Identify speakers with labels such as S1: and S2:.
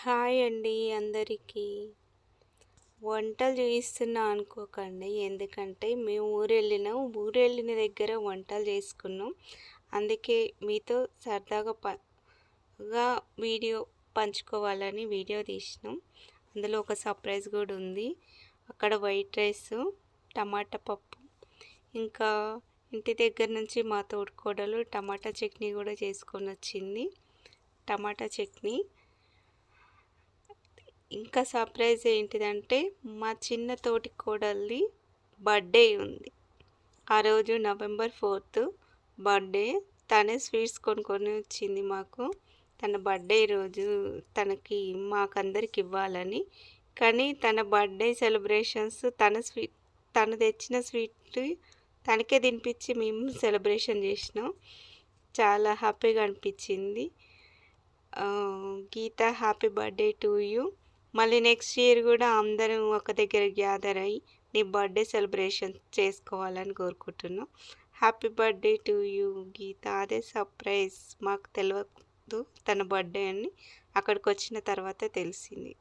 S1: Hi అండి అందరికీ. వంటలు చూయిస్తున్నా అనుకోకండి. ఎందుకంటే మేము ఊరెళ్ళిన దగ్గర వంటలు చేసుకున్నాం. అందుకే మీతో సరదాగా వీడియో పంచుకోవాలని వీడియో తీసినాం. అందులో ఒక సర్ప్రైజ్ కూడా ఉంది. అక్కడ వైట్ రైసు, టమాటా పప్పు, ఇంకా ఇంటి దగ్గర నుంచి మా తోడికోడలు టమాటా చట్నీ కూడా చేసుకొని వచ్చింది. టమాటా చట్నీ. ఇంకా సర్ప్రైజ్ ఏంటిదంటే మా చిన్న తోటి కోడలిది బర్త్డే ఉంది. ఆ రోజు నవంబర్ 4 బర్త్డే. తనే స్వీట్స్ కొనుక్కొని వచ్చింది మాకు. తన బర్త్డే రోజు మాకందరికి ఇవ్వాలని. కానీ తన బర్త్డే సెలబ్రేషన్స్ తను తెచ్చిన స్వీట్ తనకే తినిపించి మేము సెలబ్రేషన్ చేసినాం. చాలా హ్యాపీగా అనిపించింది. గీత, హ్యాపీ బర్త్డే టు యూ. మళ్ళీ నెక్స్ట్ ఇయర్ కూడా అందరం ఒక దగ్గర గ్యాదర్ అయ్యి నీ బర్త్డే సెలబ్రేషన్ చేసుకోవాలని కోరుకుంటున్నాం. హ్యాపీ బర్త్డే టు యూ గీత. అదే సర్ప్రైజ్. మాకు తెలియదు తన బర్త్డే అని. అక్కడికి వచ్చిన తర్వాత తెలిసింది.